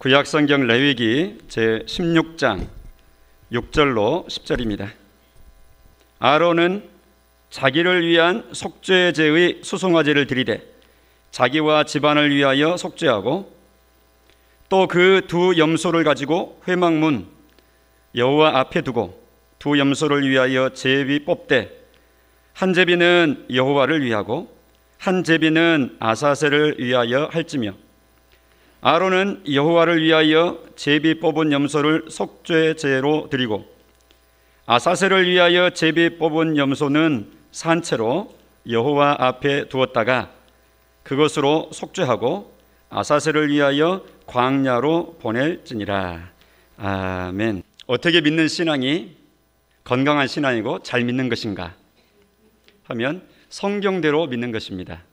구약성경 레위기 제16장 6절로 10절입니다. 아론은 자기를 위한 속죄제의 수송아지를 드리되 자기와 집안을 위하여 속죄하고 또 그 두 염소를 가지고 회막문 여호와 앞에 두고 두 염소를 위하여 제비 뽑되 한 제비는 여호와를 위하고 한 제비는 아사셀을 위하여 할지며 아론은 여호와를 위하여 제비 뽑은 염소를 속죄제로 드리고 아사셀을 위하여 제비 뽑은 염소는 산채로 여호와 앞에 두었다가 그것으로 속죄하고 아사셀을 위하여 광야로 보낼지니라. 아멘. 어떻게 믿는 신앙이 건강한 신앙이고 잘 믿는 것인가 하면 성경대로 믿는 것입니다.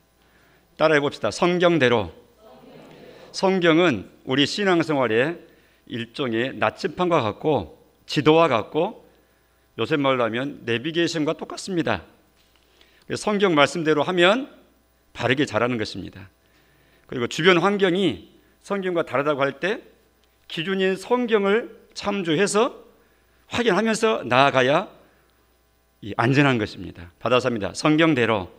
따라해 봅시다. 성경대로. 성경은 우리 신앙생활의 일종의 나침판과 같고 지도와 같고 요새 말로 하면 내비게이션과 똑같습니다. 성경 말씀대로 하면 바르게 자라는 것입니다. 그리고 주변 환경이 성경과 다르다고 할 때 기준인 성경을 참조해서 확인하면서 나아가야 안전한 것입니다. 받아서입니다. 성경대로.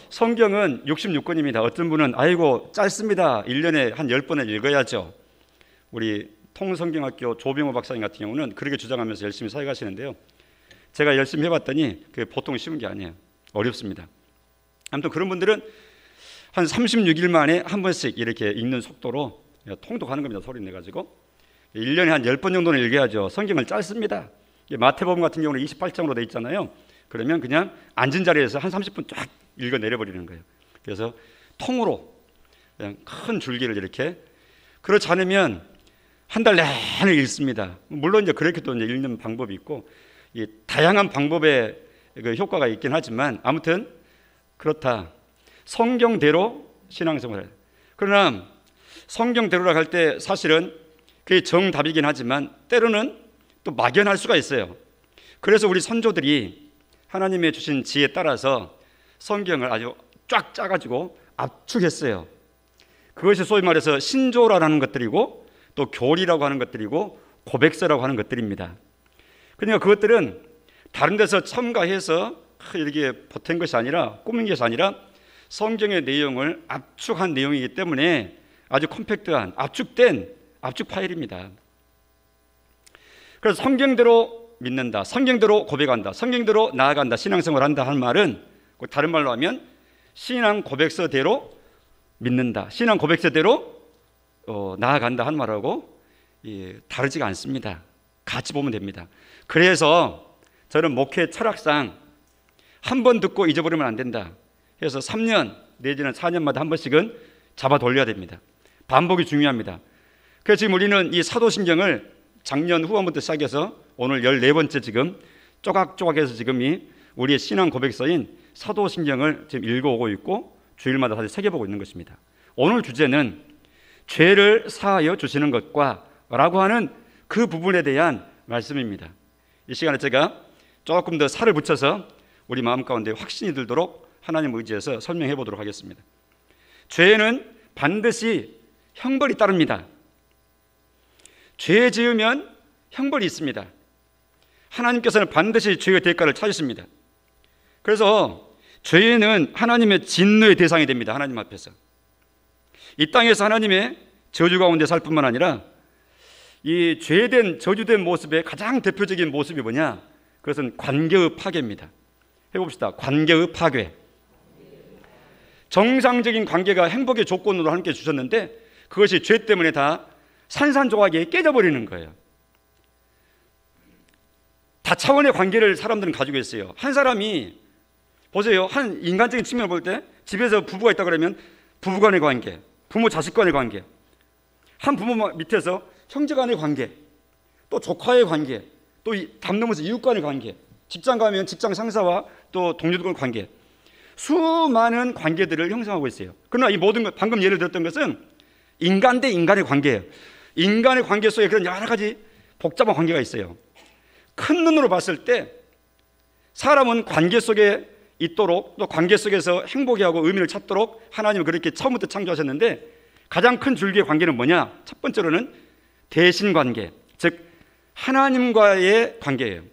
성경은 66권입니다. 어떤 분은 아이고 짧습니다. 1년에 한 10번을 읽어야죠. 우리 통성경학교 조병호 박사님 같은 경우는 그렇게 주장하면서 열심히 사역하시는데요. 제가 열심히 해봤더니 그게 보통 쉬운 게 아니에요. 어렵습니다. 아무튼 그런 분들은 한 36일 만에 한 번씩 이렇게 읽는 속도로 통독하는 겁니다. 소리 내가지고 1년에 한 10번 정도는 읽어야죠. 성경은 짧습니다. 마태복음 같은 경우는 28장으로 되어 있잖아요. 그러면 그냥 앉은 자리에서 한 30분 쫙 읽어 내려버리는 거예요. 그래서 통으로 그냥 큰 줄기를 이렇게, 그렇지 않으면 한 달 내내 읽습니다. 물론 이제 그렇게 또 이제 읽는 방법이 있고 이 다양한 방법의 그 효과가 있긴 하지만 아무튼 그렇다. 성경대로 신앙생활을. 그러나 성경대로라 할 때 사실은 그게 정답이긴 하지만 때로는 또 막연할 수가 있어요. 그래서 우리 선조들이 하나님의 주신 지혜에 따라서 성경을 아주 쫙 짜가지고 압축했어요. 그것이 소위 말해서 신조라는 것들이고 또 교리라고 하는 것들이고 고백서라고 하는 것들입니다. 그러니까 그것들은 다른 데서 첨가해서 이렇게 보탠 것이 아니라 꾸민 것이 아니라 성경의 내용을 압축한 내용이기 때문에 아주 컴팩트한 압축된 압축 파일입니다. 그래서 성경대로 믿는다, 성경대로 고백한다, 성경대로 나아간다, 신앙생활한다 하는 말은 다른 말로 하면 신앙 고백서대로 믿는다, 신앙 고백서대로 나아간다 하는 말하고 다르지가 않습니다. 같이 보면 됩니다. 그래서 저는 목회 철학상 한 번 듣고 잊어버리면 안 된다 해서 3년 내지는 4년마다 한 번씩은 잡아 돌려야 됩니다. 반복이 중요합니다. 그래서 지금 우리는 이 사도신경을 작년 후반부터 시작해서 오늘 14번째 지금 쪼각쪼각해서 지금이 우리의 신앙 고백서인 사도신경을 지금 읽어오고 있고 주일마다 다시 새겨보고 있는 것입니다. 오늘 주제는 죄를 사하여 주시는 것과 라고 하는 그 부분에 대한 말씀입니다. 이 시간에 제가 조금 더 살을 붙여서 우리 마음 가운데 확신이 들도록 하나님 의지해서 설명해 보도록 하겠습니다. 죄는 반드시 형벌이 따릅니다. 죄 지으면 형벌이 있습니다. 하나님께서는 반드시 죄의 대가를 찾으십니다. 그래서 죄는 하나님의 진노의 대상이 됩니다. 하나님 앞에서. 이 땅에서 하나님의 저주 가운데 살 뿐만 아니라 이 죄된 저주된 모습의 가장 대표적인 모습이 뭐냐? 그것은 관계의 파괴입니다. 해봅시다. 관계의 파괴. 정상적인 관계가 행복의 조건으로 함께 주셨는데 그것이 죄 때문에 다 산산조각이 깨져버리는 거예요. 다차원의 관계를 사람들은 가지고 있어요. 한 사람이 보세요. 한 인간적인 측면을 볼 때 집에서 부부가 있다 그러면 부부간의 관계, 부모 자식 간의 관계, 한 부모 밑에서 형제 간의 관계, 또 조카의 관계, 또 담 넘어서 이웃 간의 관계, 직장 가면 직장 상사와 또 동료들 간의 관계, 수많은 관계들을 형성하고 있어요. 그러나 이 모든 것, 방금 예를 들었던 것은 인간 대 인간의 관계예요. 인간의 관계 속에 그런 여러 가지 복잡한 관계가 있어요. 큰 눈으로 봤을 때 사람은 관계 속에 있도록 또 관계 속에서 행복해하고 의미를 찾도록 하나님은 그렇게 처음부터 창조하셨는데 가장 큰 줄기의 관계는 뭐냐? 첫 번째로는 대신관계, 즉 하나님과의 관계예요.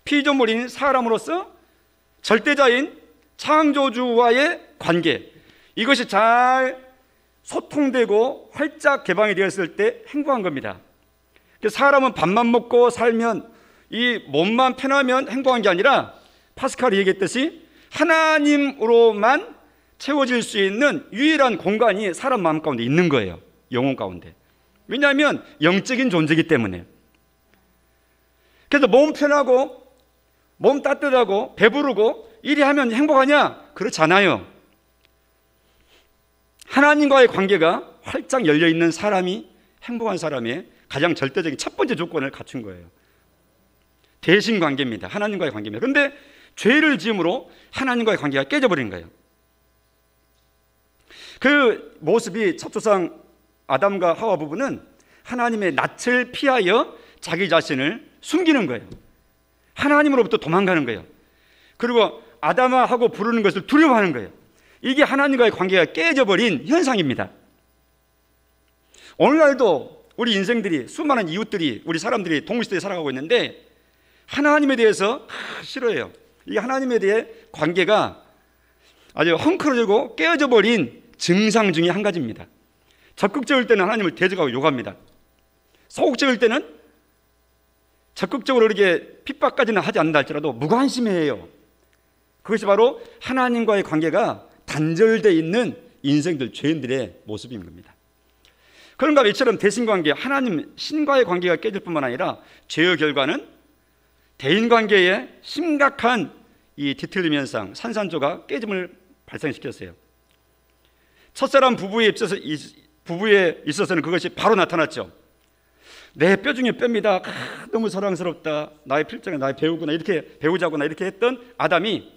피조물인 사람으로서 절대자인 창조주와의 관계, 이것이 잘 소통되고 활짝 개방이 되었을 때 행복한 겁니다. 사람은 밥만 먹고 살면, 이 몸만 편하면 행복한 게 아니라 파스칼이 얘기했듯이 하나님으로만 채워질 수 있는 유일한 공간이 사람 마음 가운데 있는 거예요. 영혼 가운데. 왜냐하면 영적인 존재이기 때문에. 그래서 몸 편하고 몸 따뜻하고 배부르고 이리 하면 행복하냐? 그렇지 않아요. 하나님과의 관계가 활짝 열려있는 사람이 행복한 사람의 가장 절대적인 첫 번째 조건을 갖춘 거예요. 대신관계입니다. 하나님과의 관계입니다. 그런데 죄를 지음으로 하나님과의 관계가 깨져버린 거예요. 그 모습이 첫 조상 아담과 하와 부부는 하나님의 낯을 피하여 자기 자신을 숨기는 거예요. 하나님으로부터 도망가는 거예요. 그리고 아담아 하고 부르는 것을 두려워하는 거예요. 이게 하나님과의 관계가 깨져버린 현상입니다. 오늘날도 우리 인생들이, 수많은 이웃들이, 우리 사람들이 동시대에 살아가고 있는데 하나님에 대해서 싫어해요. 이 하나님에 대해 관계가 아주 헝클어지고 깨어져 버린 증상 중에 한 가지입니다. 적극적일 때는 하나님을 대적하고 욕합니다. 소극적일 때는 적극적으로 이렇게 핍박까지는 하지 않는다 할지라도 무관심해해요. 그것이 바로 하나님과의 관계가 단절되어 있는 인생들, 죄인들의 모습인 겁니다. 그런가 이처럼 대신관계, 하나님 신과의 관계가 깨질 뿐만 아니라 죄의 결과는 대인관계에 심각한 이 뒤틀림 현상, 산산조가 깨짐을 발생시켰어요. 첫사람 부부에 있어서는 그것이 바로 나타났죠. 내 뼈 중에 뼈입니다. 너무 사랑스럽다. 나의 필장이 나의 배우구나. 이렇게 배우자구나. 이렇게 했던 아담이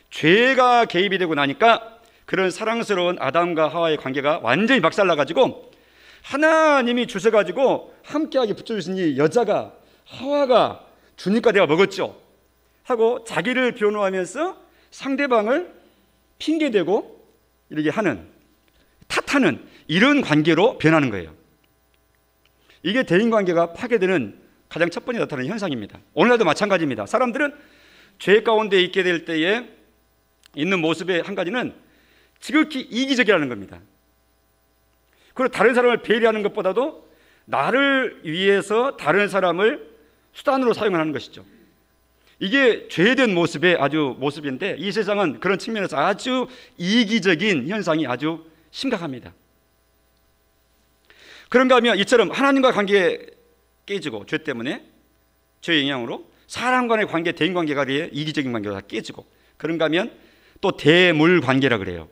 죄가 개입이 되고 나니까 그런 사랑스러운 아담과 하와의 관계가 완전히 박살나가지고 하나님이 주셔가지고 함께하게 붙여주신 이 여자가, 하와가 주니까 내가 먹었죠 하고 자기를 변호하면서 상대방을 핑계대고 이렇게 하는, 탓하는 이런 관계로 변하는 거예요. 이게 대인관계가 파괴되는 가장 첫 번째 나타나는 현상입니다. 오늘날도 마찬가지입니다. 사람들은 죄 가운데 있게 될 때에 있는 모습의 한 가지는 지극히 이기적이라는 겁니다. 그리고 다른 사람을 배려하는 것보다도 나를 위해서 다른 사람을 수단으로 사용하는 것이죠. 이게 죄된 모습의 아주 모습인데 이 세상은 그런 측면에서 아주 이기적인 현상이 아주 심각합니다. 그런가 하면 이처럼 하나님과 관계 깨지고 죄 때문에 죄의 영향으로 사람 간의 관계, 대인관계가 이기적인 관계가 깨지고, 그런가 하면 또 대물관계라 그래요.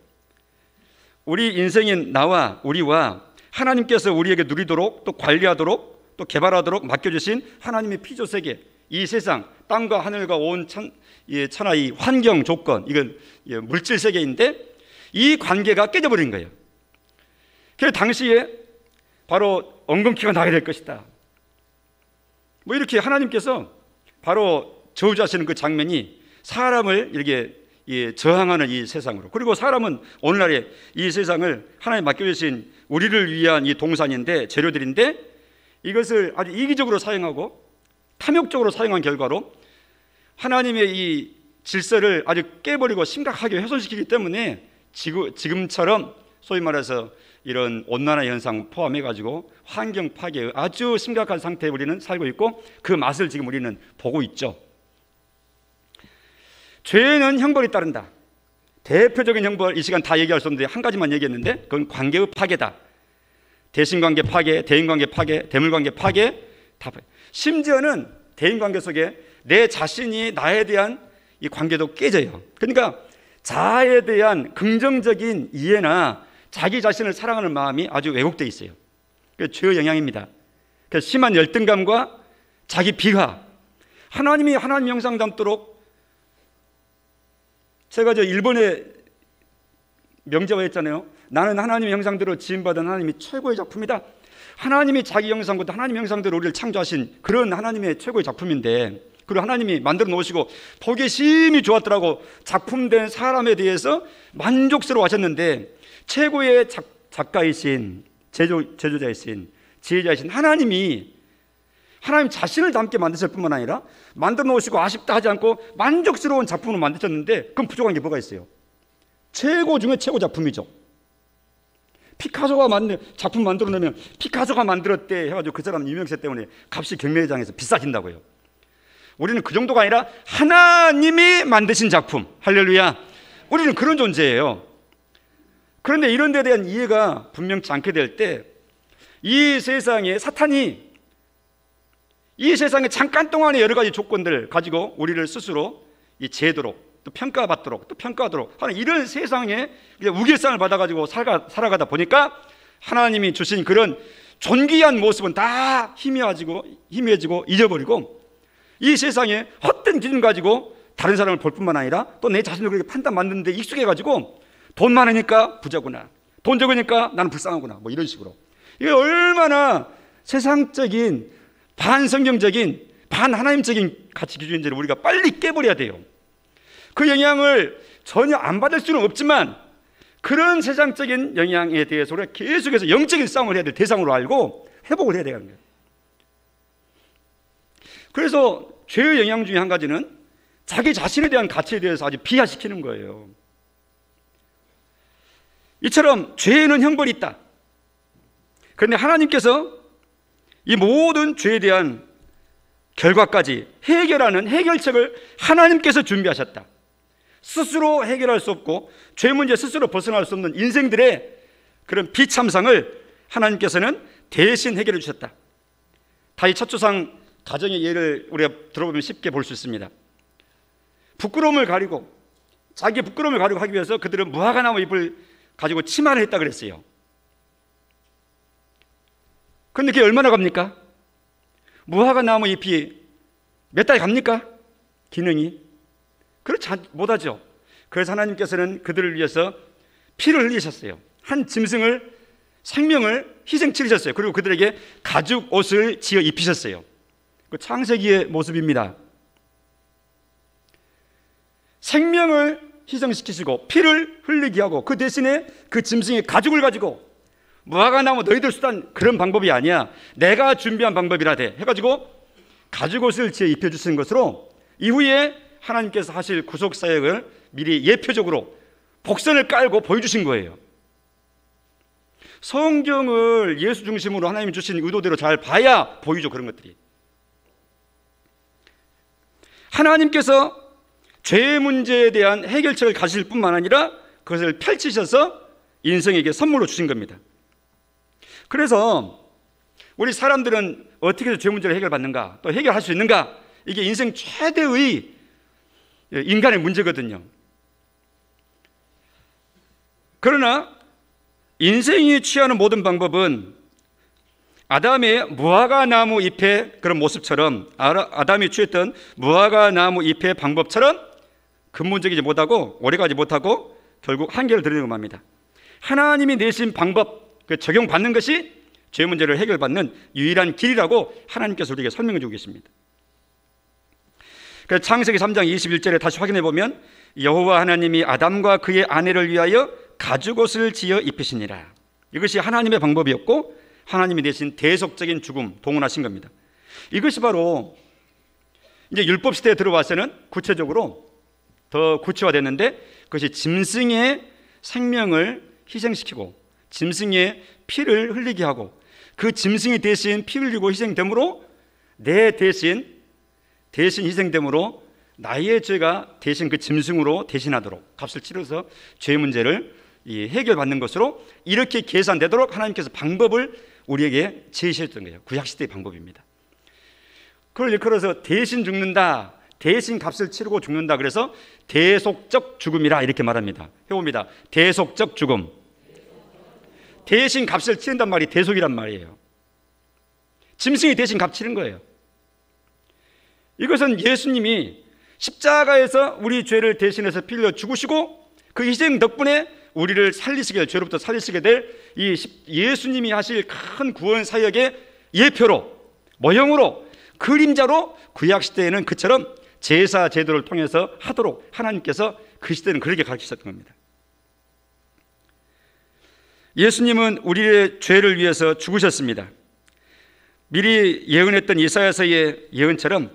우리 인생인 나와 우리와 하나님께서 우리에게 누리도록 또 관리하도록 또 개발하도록 맡겨주신 하나님의 피조세계, 이 세상 땅과 하늘과 온 천하 이 환경 조건, 이건 물질 세계인데 이 관계가 깨져버린 거예요. 그래서 당시에 바로 엉겅퀴가 나게 될 것이다. 뭐 이렇게 하나님께서 바로 저주하시는 그 장면이 사람을 이렇게 저항하는 이 세상으로, 그리고 사람은 오늘날에 이 세상을 하나님 맡겨주신 우리를 위한 이 동산인데, 재료들인데 이것을 아주 이기적으로 사용하고 탐욕적으로 사용한 결과로 하나님의 이 질서를 아주 깨버리고 심각하게 훼손시키기 때문에 지금처럼 소위 말해서 이런 온난화 현상 포함해가지고 환경 파괴의 아주 심각한 상태에 우리는 살고 있고 그 맛을 지금 우리는 보고 있죠. 죄는 형벌이 따른다. 대표적인 형벌, 이 시간 다 얘기할 수 없는데 한 가지만 얘기했는데 그건 관계의 파괴다. 대신관계 파괴, 대인관계 파괴, 대물관계 파괴, 다 파괴. 심지어는 대인관계 속에 내 자신이 나에 대한 이 관계도 깨져요. 그러니까 자아에 대한 긍정적인 이해나 자기 자신을 사랑하는 마음이 아주 왜곡되어 있어요. 그게 죄의 영향입니다. 그래서 심한 열등감과 자기 비하, 하나님이 하나님 형상 닮도록, 제가 일본에 명제화했잖아요. 나는 하나님의 형상대로 지음받은 하나님이 최고의 작품이다. 하나님이 자기 형상보다 하나님 형상대로 우리를 창조하신 그런 하나님의 최고의 작품인데, 그리고 하나님이 만들어 놓으시고 보기에 심히 좋았더라고 작품된 사람에 대해서 만족스러워 하셨는데 최고의 작가이신 제조자이신 지혜자이신 하나님 자신을 닮게 만드실 뿐만 아니라 만들어 놓으시고 아쉽다 하지 않고 만족스러운 작품을 만드셨는데 그럼 부족한 게 뭐가 있어요? 최고 중에 최고 작품이죠. 피카소가 작품 만들어 놓으면 피카소가 만들었대 해가지고 그 사람 유명세 때문에 값이 경매장에서 비싸진다고요. 우리는 그 정도가 아니라 하나님이 만드신 작품, 할렐루야. 우리는 그런 존재예요. 그런데 이런 데 대한 이해가 분명치 않게 될 때 이 세상에 사탄이 이 세상에 잠깐 동안의 여러 가지 조건들 가지고 우리를 스스로 이 제도록 또 평가받도록 또 평가하도록 하는 이런 세상에 우길상을 받아가지고 살아가다 보니까 하나님이 주신 그런 존귀한 모습은 다 희미해지고 잊어버리고 이 세상에 헛된 기준 가지고 다른 사람을 볼 뿐만 아니라 또 내 자신을 그렇게 판단 만드는데 익숙해가지고 돈 많으니까 부자구나, 돈 적으니까 나는 불쌍하구나, 뭐 이런 식으로. 이게 얼마나 세상적인 반성경적인 반하나님적인 가치 기준인지를 우리가 빨리 깨버려야 돼요. 그 영향을 전혀 안 받을 수는 없지만 그런 세상적인 영향에 대해서 우리가 계속해서 영적인 싸움을 해야 될 대상으로 알고 회복을 해야 되는 거예요. 그래서 죄의 영향 중에 한 가지는 자기 자신에 대한 가치에 대해서 아주 비하시키는 거예요. 이처럼 죄에는 형벌이 있다. 그런데 하나님께서 이 모든 죄에 대한 결과까지 해결하는 해결책을 하나님께서 준비하셨다. 스스로 해결할 수 없고 죄 문제 스스로 벗어날 수 없는 인생들의 그런 비참상을 하나님께서는 대신 해결해 주셨다. 다윗 첫 조상 가정의 예를 우리가 들어보면 쉽게 볼 수 있습니다. 부끄러움을 가리고 자기의 부끄러움을 가리고 하기 위해서 그들은 무화과나무 잎을 가지고 치마를 했다 그랬어요. 그런데 그게 얼마나 갑니까? 무화과나무 잎이 몇 달 갑니까? 기능이 그렇지 못하죠. 그래서 하나님께서는 그들을 위해서 피를 흘리셨어요. 한 짐승을 생명을 희생 치르셨어요. 그리고 그들에게 가죽 옷을 지어 입히셨어요. 그 창세기의 모습입니다. 생명을 희생시키시고 피를 흘리게 하고 그 대신에 그 짐승의 가죽을 가지고 무화과나무 너희들 수단 그런 방법이 아니야, 내가 준비한 방법이라 돼 해가지고 가죽옷을 지어 입혀주신 것으로 이후에 하나님께서 하실 구속사역을 미리 예표적으로 복선을 깔고 보여주신 거예요. 성경을 예수 중심으로 하나님이 주신 의도대로 잘 봐야 보이죠. 그런 것들이 하나님께서 죄 문제에 대한 해결책을 가실 뿐만 아니라 그것을 펼치셔서 인생에게 선물로 주신 겁니다. 그래서 우리 사람들은 어떻게 해서 죄 문제를 해결받는가, 또 해결할 수 있는가, 이게 인생 최대의 인간의 문제거든요. 그러나 인생이 취하는 모든 방법은 아담의 무화과나무 잎의 그런 모습처럼, 아담이 취했던 무화과나무 잎의 방법처럼 근본적이지 못하고 오래가지 못하고 결국 한계를 드리는 겁니다. 하나님이 내신 방법, 적용받는 것이 죄 문제를 해결받는 유일한 길이라고 하나님께서 우리에게 설명해 주고 계십니다. 그래서 창세기 3장 21절에 다시 확인해 보면 여호와 하나님이 아담과 그의 아내를 위하여 가죽옷을 지어 입히시니라. 이것이 하나님의 방법이었고 하나님이 내신 대속적인 죽음, 동원하신 겁니다. 이것이 바로 이제 율법 시대에 들어와서는 구체적으로 더 구체화됐는데 그것이 짐승의 생명을 희생시키고 짐승의 피를 흘리게 하고 그 짐승이 대신 피 흘리고 희생됨으로 내 대신 희생됨으로 나의 죄가 대신 그 짐승으로 대신하도록 값을 치러서 죄 문제를 해결받는 것으로 이렇게 계산되도록 하나님께서 방법을 우리에게 제시했던 거예요. 구약시대의 방법입니다. 그걸 일컬어서 대신 죽는다, 대신 값을 치르고 죽는다, 그래서 대속적 죽음이라 이렇게 말합니다. 해봅니다. 대속적 죽음. 대신 값을 치른단 말이 대속이란 말이에요. 짐승이 대신 값 치른 거예요. 이것은 예수님이 십자가에서 우리 죄를 대신해서 피 흘려 죽으시고 그 희생 덕분에 우리를 살리시게 될, 죄로부터 살리시게 될 이 예수님이 하실 큰 구원 사역의 예표로, 모형으로, 그림자로 구약시대에는 그처럼 제사 제도를 통해서 하도록 하나님께서 그 시대는 그렇게 가르치셨던 겁니다. 예수님은 우리의 죄를 위해서 죽으셨습니다. 미리 예언했던 이사야서의 예언처럼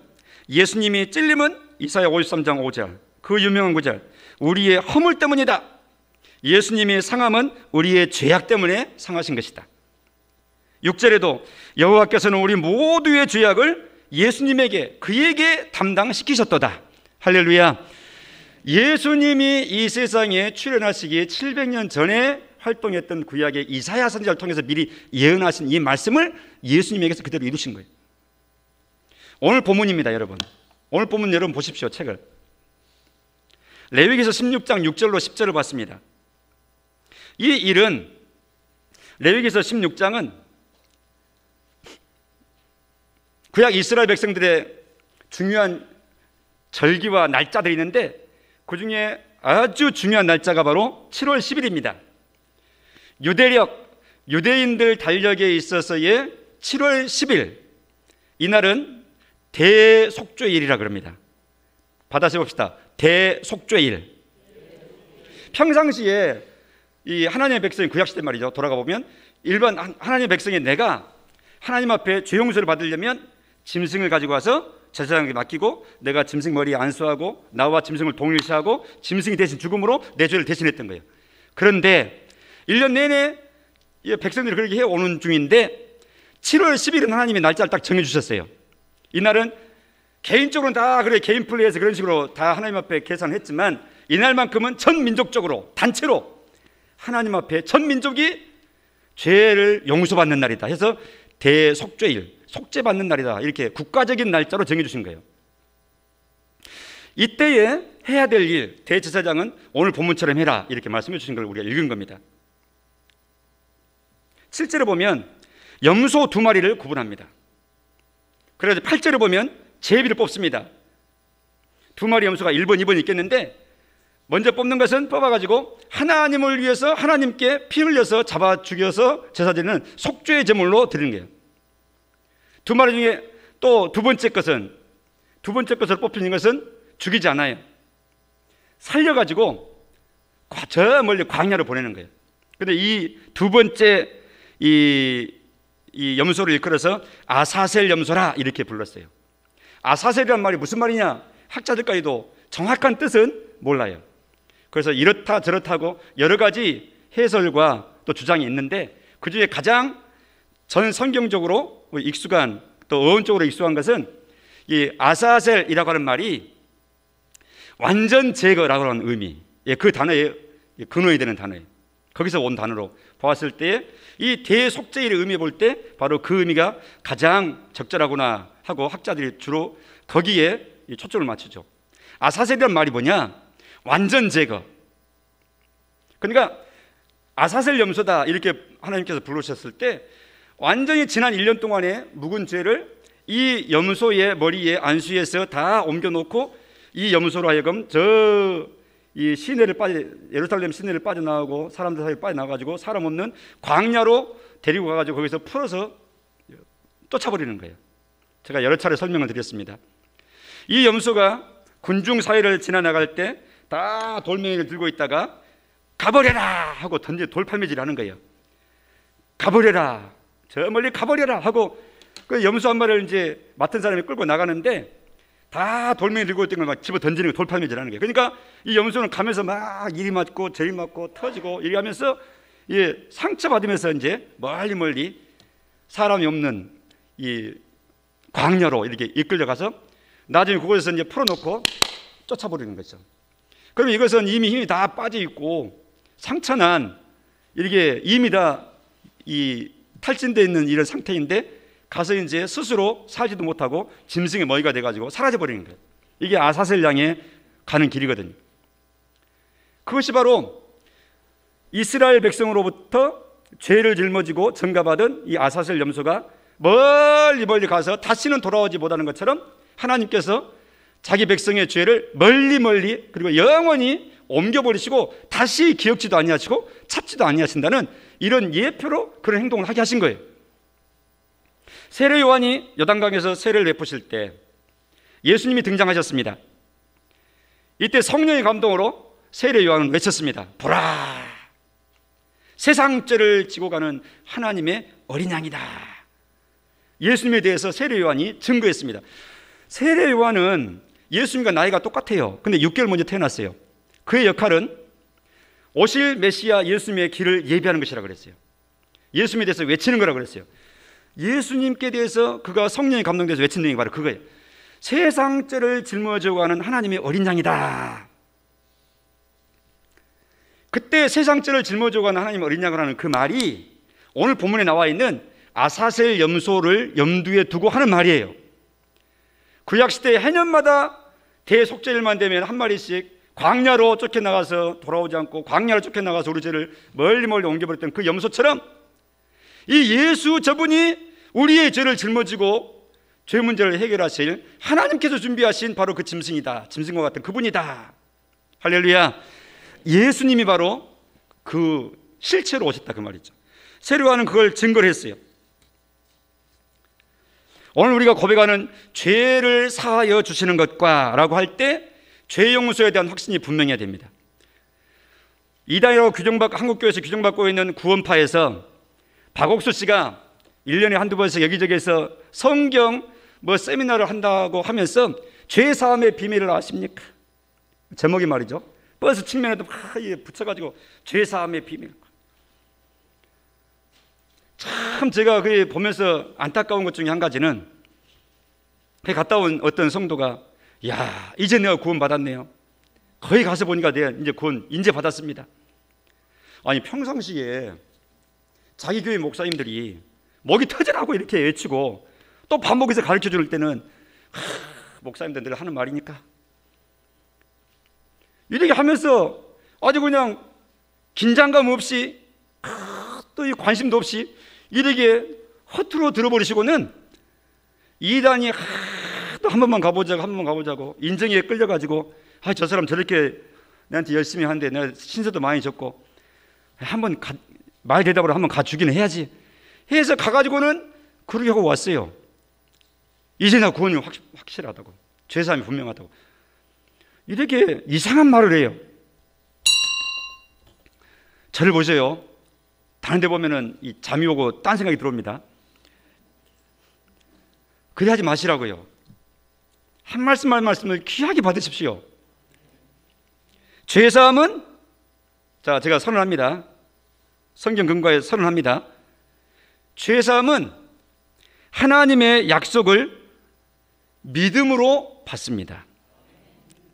예수님이 찔림은 이사야 53장 5절, 그 유명한 구절, 우리의 허물 때문이다. 예수님이 상함은 우리의 죄악 때문에 상하신 것이다. 6절에도 여호와께서는 우리 모두의 죄악을 예수님에게, 그에게 담당시키셨도다. 할렐루야. 예수님이 이 세상에 출현하시기 700년 전에 활동했던 구약의 이사야 선지자를 통해서 미리 예언하신 이 말씀을 예수님에게서 그대로 이루신 거예요. 오늘 본문입니다, 여러분. 오늘 본문 여러분 보십시오, 책을. 레위기서 16장 6절로 10절을 봤습니다. 이 일은, 레위기서 16장은 구약 이스라엘 백성들의 중요한 절기와 날짜들이 있는데 그 중에 아주 중요한 날짜가 바로 7월 10일입니다. 유대력, 유대인들 달력에 있어서의 7월 10일, 이날은 대속죄일이라 그럽니다. 받아서 봅시다. 대속죄일. 평상시에 이 하나님의 백성이 구약시대 말이죠, 돌아가 보면 일반 하나님의 백성이 내가 하나님 앞에 죄 용서를 받으려면 짐승을 가지고 와서 제사장에게 맡기고 내가 짐승 머리에 안수하고 나와 짐승을 동일시하고 짐승이 대신 죽음으로 내 죄를 대신했던 거예요. 그런데 1년 내내 백성들이 그렇게 해오는 중인데 7월 10일은 하나님이 날짜를 딱 정해주셨어요. 이날은 개인적으로는 다 그래 개인 플레이에서 그런 식으로 다 하나님 앞에 계산했지만 이날만큼은 전 민족적으로 단체로 하나님 앞에 전 민족이 죄를 용서받는 날이다 해서 대속죄일, 속죄받는 날이다, 이렇게 국가적인 날짜로 정해주신 거예요. 이때에 해야 될 일, 대제사장은 오늘 본문처럼 해라, 이렇게 말씀해 주신 걸 우리가 읽은 겁니다. 실제로 보면 염소 2마리를 구분합니다. 그래서 8절에 보면 제비를 뽑습니다. 2마리 염소가 1번, 2번이 있겠는데 먼저 뽑는 것은 뽑아가지고 하나님을 위해서 하나님께 피 흘려서 잡아 죽여서 제사드리는 속죄의 제물로 드리는 거예요. 2마리 중에 또 두 번째 것으로 뽑히는 것은 죽이지 않아요. 살려가지고 저 멀리 광야로 보내는 거예요. 그런데 이 두 번째 이 염소를 일컬어서 아사셀 염소라 이렇게 불렀어요. 아사셀이란 말이 무슨 말이냐? 학자들까지도 정확한 뜻은 몰라요. 그래서 이렇다 저렇다 하고 여러 가지 해설과 또 주장이 있는데 그 중에 가장 전 성경적으로 익숙한, 또 어원적으로 익숙한 것은 이 아사셀이라고 하는 말이 완전 제거라고 하는 의미, 그 단어에 근원이 되는 단어예요. 거기서 온 단어로 보았을 때 이 대속죄일의 의미 볼 때 바로 그 의미가 가장 적절하구나 하고 학자들이 주로 거기에 초점을 맞추죠. 아사셀이란 말이 뭐냐? 완전 제거. 그러니까 아사셀 염소다 이렇게 하나님께서 부르셨을 때 완전히 지난 1년 동안의 묵은 죄를 이 염소의 머리에 안수해서 다 옮겨놓고 이 염소로 하여금 이 시내를 예루살렘 시내를 빠져나가고 사람들 사이에 빠져나가가지고 사람 없는 광야로 데리고 가가지고 거기서 풀어서 쫓아버리는 거예요. 제가 여러 차례 설명을 드렸습니다. 이 염소가 군중 사이를 지나나갈 때 다 돌멩이를 들고 있다가 가버려라 하고 던져 돌팔매질 하는 거예요. 가버려라, 저 멀리 가버려라 하고 그 염소 한 마리를 이제 맡은 사람이 끌고 나가는데 다 돌멩이 들고 있던 걸 막 집어 던지는 거, 돌팔매질 하는 거예요. 그러니까 이 염소는 가면서 막 이리 맞고 저리 맞고 터지고 이리 하면서 상처받으면서 이제 멀리 사람이 없는 이 광야로 이렇게 이끌려가서 나중에 그곳에서 이제 풀어놓고 쫓아버리는 거죠. 그럼 이것은 이미 힘이 다 빠져 있고 상처난 이렇게 이미 다 탈진되어 있는 이런 상태인데 가서 이제 스스로 살지도 못하고 짐승의 먹이가 돼가지고 사라져버리는 거예요. 이게 아사셀 양에 가는 길이거든요. 그것이 바로 이스라엘 백성으로부터 죄를 짊어지고 전가받은 이 아사셀 염소가 멀리 가서 다시는 돌아오지 못하는 것처럼 하나님께서 자기 백성의 죄를 멀리 그리고 영원히 옮겨버리시고 다시 기억지도 아니하시고 찾지도 아니하신다는 이런 예표로 그런 행동을 하게 하신 거예요. 세례 요한이 요단강에서 세례를 베푸실 때 예수님이 등장하셨습니다. 이때 성령의 감동으로 세례 요한은 외쳤습니다. 보라, 세상 죄를 지고 가는 하나님의 어린 양이다. 예수님에 대해서 세례 요한이 증거했습니다. 세례 요한은 예수님과 나이가 똑같아요. 근데 6개월 먼저 태어났어요. 그의 역할은 오실 메시아 예수님의 길을 예비하는 것이라고 그랬어요. 예수님에 대해서 외치는 거라고 그랬어요. 예수님께 대해서 그가 성령이 감동돼서 외친 내용이 바로 그거예요. 세상 죄를 짊어지고 가는 하나님의 어린 양이다. 그때 세상 죄를 짊어지고 가는 하나님의 어린 양이라는 그 말이 오늘 본문에 나와 있는 아사셀 염소를 염두에 두고 하는 말이에요. 구약시대 해년마다 대속죄일만 되면 한 마리씩 광야로 쫓겨나가서 돌아오지 않고 광야로 쫓겨나가서 우리 죄를 멀리 옮겨버렸던 그 염소처럼 이 예수 저분이 우리의 죄를 짊어지고 죄 문제를 해결하실 하나님께서 준비하신 바로 그 짐승이다. 짐승과 같은 그분이다. 할렐루야. 예수님이 바로 그 실체로 오셨다 그 말이죠. 세례 요한은 그걸 증거를 했어요. 오늘 우리가 고백하는 죄를 사하여 주시는 것과 라고 할 때 죄 용서에 대한 확신이 분명해야 됩니다. 이단이라고 한국교회에서 규정받고 있는 구원파에서 박옥수 씨가 1년에 한두 번씩 여기저기에서 성경 세미나를 한다고 하면서 죄 사함의 비밀을 아십니까? 제목이 말이죠. 버스 측면에도 막 붙여가지고 죄 사함의 비밀. 참 제가 그 보면서 안타까운 것 중에 한 가지는 그 갔다 온 어떤 성도가 야 이제 내가 구원 받았네요. 거기 가서 보니까 내가 이제 구원 인제 받았습니다. 아니 평상시에 자기 교회 목사님들이 목이 터지라고 이렇게 외치고 또 반복해서 가르쳐 줄 때는 목사님들 늘 하는 말이니까 이렇게 하면서 아주 그냥 긴장감 없이 또 이 관심도 없이 이렇게 허투루 들어버리시고는 이단이 또 한 번만 가보자고 인정에 끌려가지고 저 사람 저렇게 내한테 열심히 하는데 내가 신세도 많이 졌고 한번 말 대답으로 한번 가주기는 해야지 해서 가가지고는 그렇게 하고 왔어요. 이제 나 구원이 확실하다고 죄사함이 분명하다고 이렇게 이상한 말을 해요. 저를 보세요. 다른 데 보면은 잠이 오고 딴 생각이 들어옵니다. 그래 하지 마시라고요. 한 말씀을 귀하게 받으십시오. 죄사함은 제가 선언합니다. 성경 근거에 선언합니다. 죄사함은 하나님의 약속을 믿음으로 받습니다.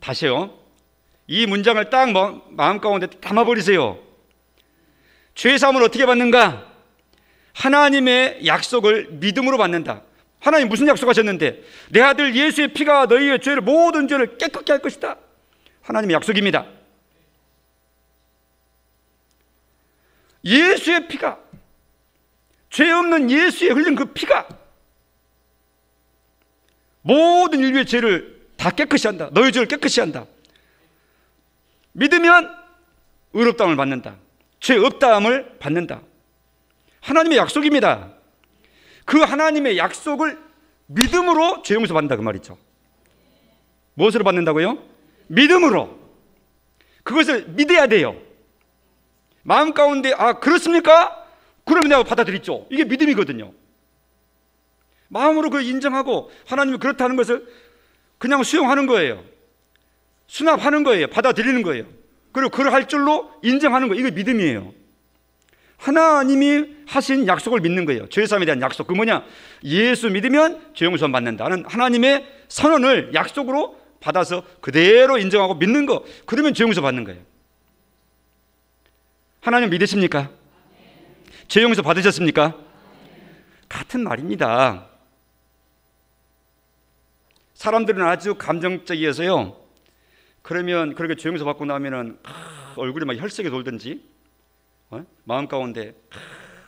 다시요. 이 문장을 딱 마음 가운데 담아버리세요. 죄사함을 어떻게 받는가? 하나님의 약속을 믿음으로 받는다. 하나님 무슨 약속하셨는데 내 아들 예수의 피가 너희의 죄를 모든 죄를 깨끗게 할 것이다. 하나님의 약속입니다. 예수의 피가 죄 없는 예수의 흘린 그 피가 모든 인류의 죄를 다 깨끗이 한다. 너희 죄를 깨끗이 한다. 믿으면 의롭다함을 받는다. 죄 없다함을 받는다. 하나님의 약속입니다. 그 하나님의 약속을 믿음으로 죄 용서 받는다 그 말이죠. 무엇으로 받는다고요? 믿음으로. 그것을 믿어야 돼요. 마음 가운데 그렇습니까? 그러면 내가 받아들이죠. 이게 믿음이거든요. 마음으로 그걸 인정하고 하나님이 그렇다는 것을 그냥 수용하는 거예요. 수납하는 거예요. 받아들이는 거예요. 그리고 그걸 할 줄로 인정하는 거예요. 이게 믿음이에요. 하나님이 하신 약속을 믿는 거예요. 죄사함에 대한 약속. 그 뭐냐? 예수 믿으면 죄 용서 받는다는 하나님의 선언을 약속으로 받아서 그대로 인정하고 믿는 거. 그러면 죄 용서 받는 거예요. 하나님 믿으십니까? 죄 용서 받으셨습니까? 같은 말입니다. 사람들은 아주 감정적이어서요. 그러면 그렇게 죄 용서 받고 나면은 얼굴이 막 혈색이 돌든지 마음 가운데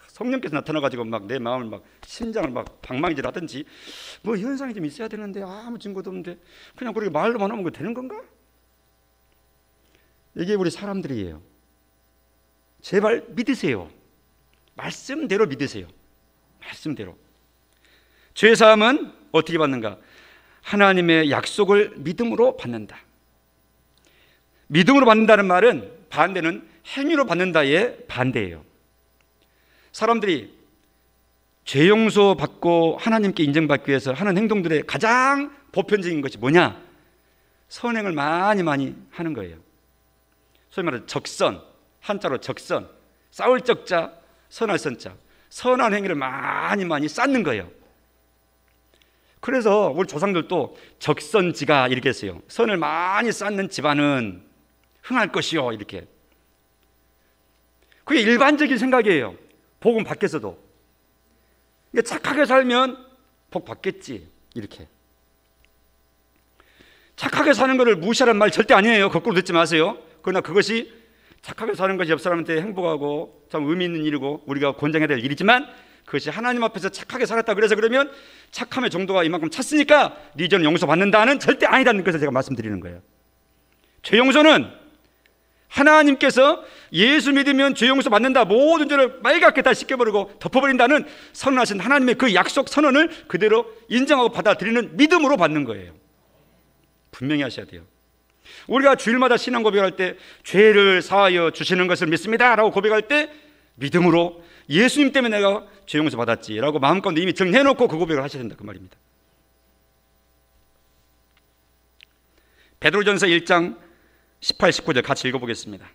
성령께서 나타나가지고 막 내 마음을 막 심장을 막 방망이질 하든지 뭐 현상이 좀 있어야 되는데 아무 증거도 없는데 그냥 그렇게 말로만 하면 되는 건가? 이게 우리 사람들이에요. 제발 믿으세요. 말씀대로 믿으세요. 말씀대로. 죄사함은 어떻게 받는가? 하나님의 약속을 믿음으로 받는다. 믿음으로 받는다는 말은 반대는 행위로 받는다의 반대예요. 사람들이 죄 용서 받고 하나님께 인정받기 위해서 하는 행동들의 가장 보편적인 것이 뭐냐? 선행을 많이 하는 거예요. 소위 말해서 적선, 한자로 적선, 싸울 적자, 선할 선자, 선한 행위를 많이 쌓는 거예요. 그래서 우리 조상들도 적선지가 이렇게 했어요. 선을 많이 쌓는 집안은 흥할 것이요, 이렇게. 그게 일반적인 생각이에요. 복음 밖에서도. 착하게 살면 복 받겠지, 이렇게. 착하게 사는 것을 무시하라는 말 절대 아니에요. 거꾸로 듣지 마세요. 그러나 그것이 착하게 사는 것이 옆 사람한테 행복하고 참 의미 있는 일이고 우리가 권장해야 될 일이지만, 그것이 하나님 앞에서 착하게 살았다 그래서 그러면 착함의 정도가 이만큼 찼으니까 네 죄는 용서받는다는 절대 아니라는 것을 제가 말씀드리는 거예요. 죄 용서는 하나님께서 예수 믿으면 죄 용서 받는다, 모든 죄를 빨갛게 다 씻겨버리고 덮어버린다는 선언하신 하나님의 그 약속 선언을 그대로 인정하고 받아들이는 믿음으로 받는 거예요. 분명히 하셔야 돼요. 우리가 주일마다 신앙 고백할 때 죄를 사하여 주시는 것을 믿습니다 라고 고백할 때 믿음으로 예수님 때문에 내가 죄 용서 받았지 라고 마음 가운데 이미 정해놓고 그 고백을 하셔야 된다, 그 말입니다. 베드로전서 1장 18, 19절 같이 읽어보겠습니다.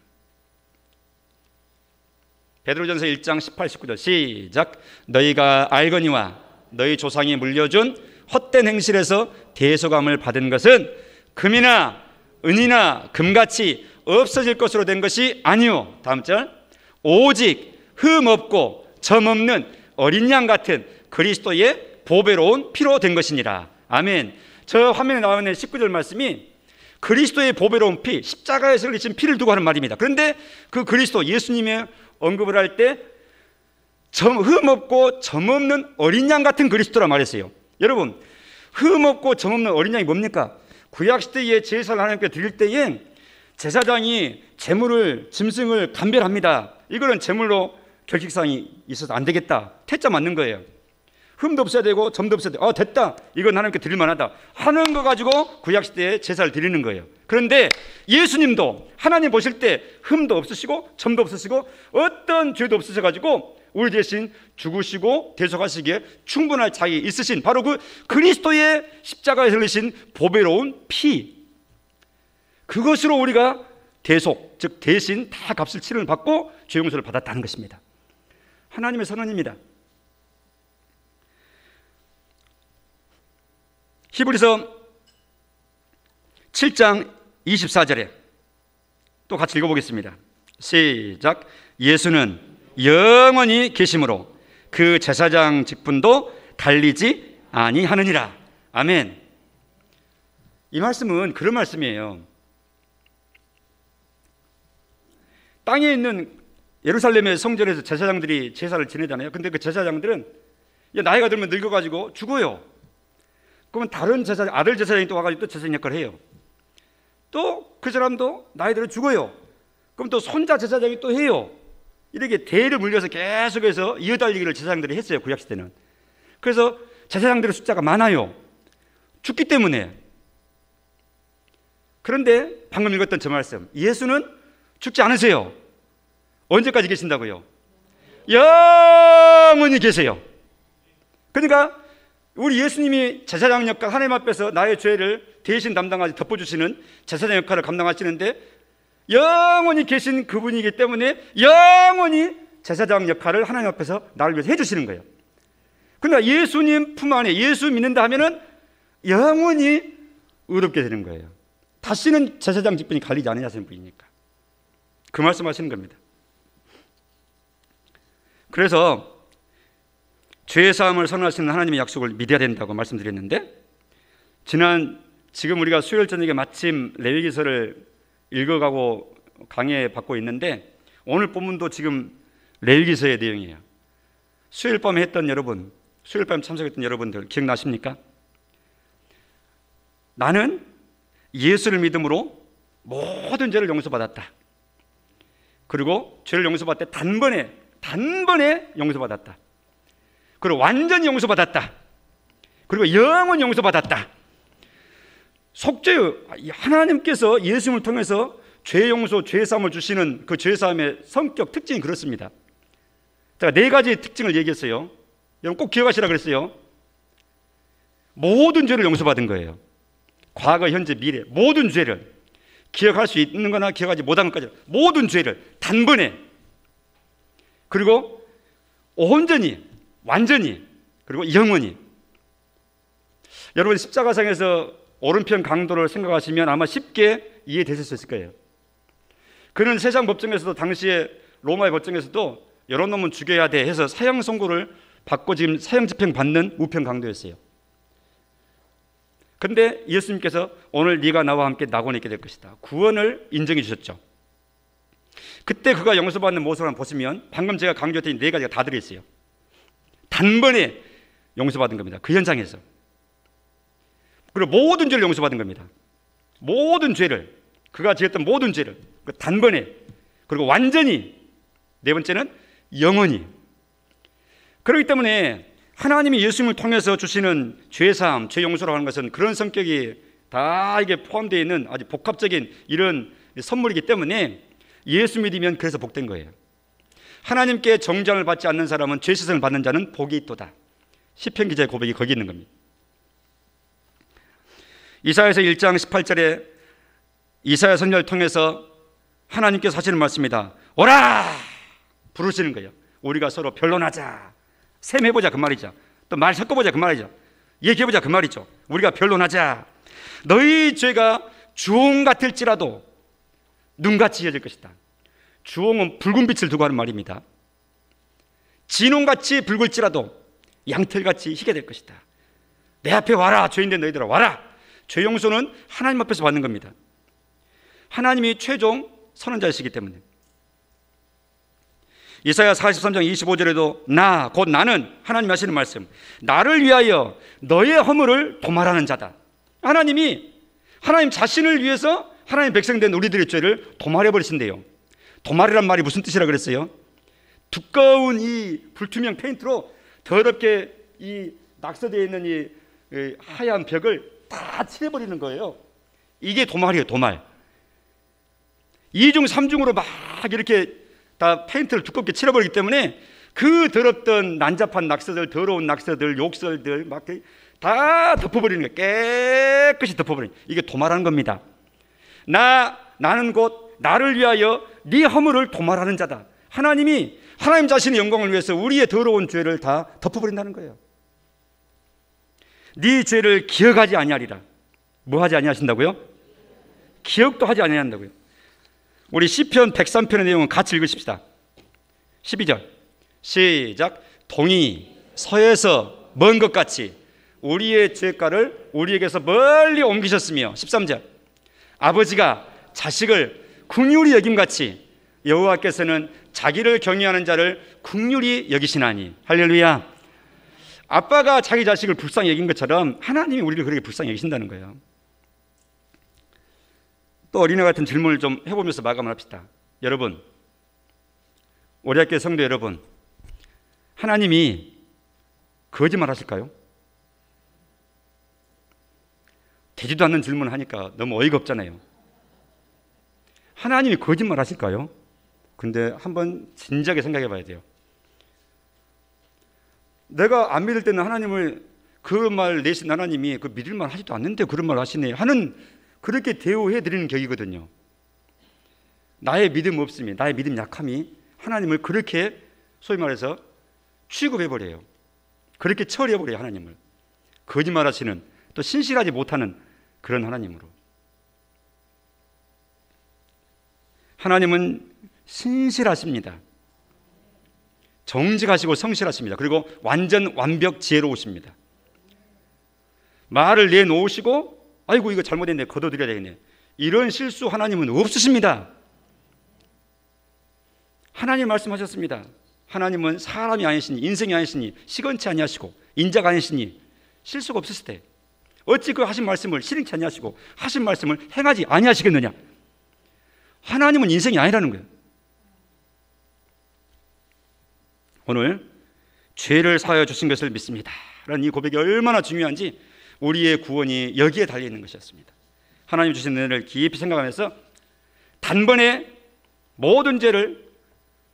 베드로전서 1장 18, 19절 시작. 너희가 알거니와 너희 조상이 물려준 헛된 행실에서 대속함을 받은 것은 금이나 은이나 금같이 없어질 것으로 된 것이 아니요, 다음 절, 오직 흠 없고 점 없는 어린 양 같은 그리스도의 보배로운 피로 된 것이니라. 아멘. 저 화면에 나와 있는 19절 말씀이 그리스도의 보배로운 피, 십자가에서 흘리신 피를 두고 하는 말입니다. 그런데 그 그리스도 예수님의 언급을 할 때 흠 없고 점 없는 어린 양 같은 그리스도라 말했어요. 여러분, 흠 없고 점 없는 어린 양이 뭡니까? 구약시대에 제사를 하나님께 드릴 때에 제사장이 제물을, 짐승을 감별합니다. 이거는 제물로 결식사항이 있어서 안 되겠다, 퇴짜 맞는 거예요. 흠도 없어야 되고 점도 없어야 되고, 됐다, 이건 하나님께 드릴 만하다 하는 거 가지고 구약시대에 제사를 드리는 거예요. 그런데 예수님도 하나님 보실 때 흠도 없으시고 점도 없으시고 어떤 죄도 없으셔가지고 우리 대신 죽으시고 대속하시기에 충분할 자격이 있으신 바로 그 그리스도의 십자가에서 흘리신 보배로운 피, 그것으로 우리가 대속, 즉 대신 다 값을 치름을 받고 죄 용서를 받았다는 것입니다. 하나님의 선언입니다. 히브리서 7장 24절에 또 같이 읽어보겠습니다. 시작. 예수는 영원히 계심으로 그 제사장 직분도 갈리지 아니하느니라. 아멘. 이 말씀은 그런 말씀이에요. 땅에 있는 예루살렘의 성전에서 제사장들이 제사를 지내잖아요. 근데 그 제사장들은 나이가 들면 늙어가지고 죽어요. 그러면 다른 제사장, 아들 제사장이 또 와가지고 또 제사장 역할을 해요. 또 그 사람도 나이 들어 죽어요. 그럼 또 손자 제사장이 또 해요. 이렇게 대를 물려서 계속해서 이어달리기를 제사장들이 했어요, 구약시대는. 그래서 제사장들의 숫자가 많아요. 죽기 때문에. 그런데 방금 읽었던 저 말씀, 예수는 죽지 않으세요. 언제까지 계신다고요? 영원히 계세요. 그러니까 우리 예수님이 제사장 역할, 하나님 앞에서 나의 죄를 대신 담당하시, 덮어주시는 제사장 역할을 감당하시는데 영원히 계신 그분이기 때문에 영원히 제사장 역할을 하나님 앞에서 나를 위해서 해주시는 거예요. 그러니까 예수님 품 안에 예수 믿는다 하면은 영원히 의롭게 되는 거예요. 다시는 제사장 직분이 갈리지 않으시는 분이니까. 그 말씀 하시는 겁니다. 그래서 죄사함을 선언하시는 하나님의 약속을 믿어야 된다고 말씀드렸는데, 지금 우리가 수요일 저녁에 마침 레위기서를 읽어가고 강해 받고 있는데, 오늘 본문도 지금 레위기서의 내용이에요. 수요일 밤에 했던 여러분, 수요일 밤에 참석했던 여러분들 기억나십니까? 나는 예수를 믿음으로 모든 죄를 용서받았다. 그리고 죄를 용서받을 때 단번에 용서받았다. 그리고 완전히 용서받았다. 그리고 영원히 용서받았다. 속죄, 하나님께서 예수님을 통해서 죄 용서, 죄 사함을 주시는 그 죄 사함의 성격 특징이 그렇습니다. 제가 네 가지 특징을 얘기했어요. 여러분 꼭 기억하시라 그랬어요. 모든 죄를 용서받은 거예요. 과거, 현재, 미래 모든 죄를, 기억할 수 있는 거나 기억하지 못한 것까지 모든 죄를 단번에, 그리고 온전히, 완전히, 그리고 영원히. 여러분 십자가상에서 오른편 강도를 생각하시면 아마 쉽게 이해되실 수 있을 거예요. 그는 세상 법정에서도, 당시에 로마의 법정에서도 이런 놈은 죽여야 돼 해서 사형 선고를 받고 지금 사형 집행 받는 우편 강도였어요. 그런데 예수님께서 오늘 네가 나와 함께 낙원에 있게 될 것이다, 구원을 인정해 주셨죠. 그때 그가 용서받는 모습을 한번 보시면 방금 제가 강조했던 네 가지가 다 들어있어요. 단번에 용서받은 겁니다. 그 현장에서. 그리고 모든 죄를 용서받은 겁니다. 모든 죄를, 그가 지었던 모든 죄를 단번에, 그리고 완전히, 네 번째는 영원히. 그렇기 때문에 하나님이 예수님을 통해서 주시는 죄사함, 죄 용서라고 하는 것은 그런 성격이 다 이게 포함되어 있는 아주 복합적인 이런 선물이기 때문에 예수 믿으면 그래서 복된 거예요. 하나님께 정죄를 받지 않는 사람은 죄 씻음을 받는 자는 복이 있도다. 시편 기자의 고백이 거기 있는 겁니다. 이사야서 1장 18절에 이사야 선지자를 통해서 하나님께서 하시는 말씀입니다. 오라! 부르시는 거예요. 우리가 서로 변론하자, 셈해보자 그 말이죠. 또 말 섞어보자 그 말이죠. 얘기해보자 그 말이죠. 우리가 변론하자. 너희 죄가 주홍 같을지라도 눈같이 이어질 것이다. 주홍은 붉은 빛을 두고 하는 말입니다. 진홍같이 붉을지라도 양털같이 희게 될 것이다. 내 앞에 와라, 죄인된 너희들아 와라. 죄 용서는 하나님 앞에서 받는 겁니다. 하나님이 최종 선언자이시기 때문에. 이사야 43장 25절에도 나, 곧 나는, 하나님 하시는 말씀, 나를 위하여 너의 허물을 도말하는 자다. 하나님이 하나님 자신을 위해서 하나님 백성된 우리들의 죄를 도말해버리신대요. 도말이란 말이 무슨 뜻이라 그랬어요? 두꺼운 이 불투명 페인트로 더럽게 이 낙서되어 있는 이 하얀 벽을 다 칠해버리는 거예요. 이게 도말이에요. 도말. 2중 3중으로 막 이렇게 다 페인트를 두껍게 칠해버리기 때문에 그 더럽던 난잡한 낙서들, 더러운 낙서들, 욕설들 막 다 덮어버리는 거예요. 깨끗이 덮어버리는 거예요. 이게 도말하는 겁니다. 나는 곧 나를 위하여 네 허물을 도말하는 자다. 하나님이 하나님 자신의 영광을 위해서 우리의 더러운 죄를 다 덮어버린다는 거예요. 네 죄를 기억하지 아니하리라. 뭐 하지 아니하신다고요? 기억도 하지 아니한다고요. 우리 시편 103편의 내용은 같이 읽으십시다. 12절 시작. 동이 서에서 먼 것 같이 우리의 죄가를 우리에게서 멀리 옮기셨으며, 13절 아버지가 자식을 긍휼히 여김같이 여호와께서는 자기를 경외하는 자를 긍휼히 여기시나니. 할렐루야. 아빠가 자기 자식을 불쌍히 여긴 것처럼 하나님이 우리를 그렇게 불쌍히 여기신다는 거예요. 또 어린애 같은 질문을 좀 해보면서 마감을 합시다. 여러분, 우리 학교 성도 여러분, 하나님이 거짓말 하실까요? 되지도 않는 질문을 하니까 너무 어이가 없잖아요. 하나님이 거짓말 하실까요? 근데 한번 진지하게 생각해 봐야 돼요. 내가 안 믿을 때는 하나님을, 그 말 내신 하나님이 그 믿을 말 하지도 않는데 그런 말 하시네 하는, 그렇게 대우해 드리는 격이거든요. 나의 믿음 없음이, 나의 믿음 약함이 하나님을 그렇게 소위 말해서 취급해 버려요. 그렇게 처리해 버려요. 하나님을 거짓말 하시는, 또 신실하지 못하는 그런 하나님으로. 하나님은 신실하십니다. 정직하시고 성실하십니다. 그리고 완전 완벽 지혜로우십니다. 말을 내놓으시고 아이고 이거 잘못했네, 걷어들여야 되겠네, 이런 실수 하나님은 없으십니다. 하나님 말씀하셨습니다. 하나님은 사람이 아니시니, 인생이 아니시니, 시건치 아니하시고 인자가 아니시니 실수가 없으실 때 어찌 그 하신 말씀을 실행치 아니하시고 하신 말씀을 행하지 아니하시겠느냐. 하나님은 인생이 아니라는 거예요. 오늘 죄를 사하여 주신 것을 믿습니다 라는 이 고백이 얼마나 중요한지 우리의 구원이 여기에 달려있는 것이었습니다. 하나님 주신 은혜를 깊이 생각하면서 단번에 모든 죄를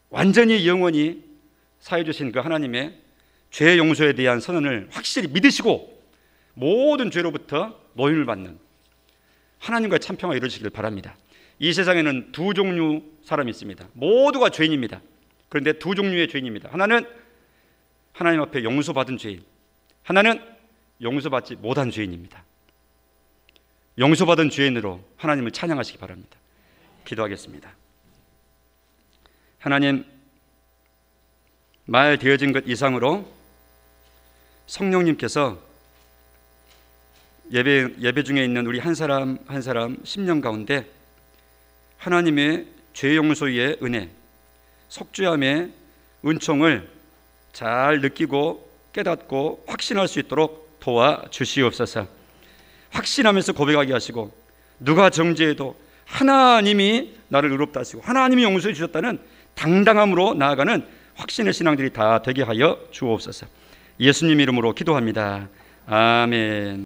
완전히 영원히 사해 주신 그 하나님의 죄 용서에 대한 선언을 확실히 믿으시고 모든 죄로부터 노임을 받는 하나님과의 참평가 이루어지길 바랍니다. 이 세상에는 두 종류 사람이 있습니다. 모두가 죄인입니다. 그런데 두 종류의 죄인입니다. 하나는 하나님 앞에 용서받은 죄인, 하나는 용서받지 못한 죄인입니다. 용서받은 죄인으로 하나님을 찬양하시기 바랍니다. 기도하겠습니다. 하나님, 말 되어진 것 이상으로 성령님께서 예배 중에 있는 우리 한 사람 한 사람 심령 가운데 하나님의 죄 용서의 은혜, 속죄함의 은총을 잘 느끼고 깨닫고 확신할 수 있도록 도와주시옵소서. 확신하면서 고백하게 하시고 누가 정죄해도 하나님이 나를 의롭다 하시고 하나님이 용서해 주셨다는 당당함으로 나아가는 확신의 신앙들이 다 되게 하여 주옵소서. 예수님 이름으로 기도합니다. 아멘.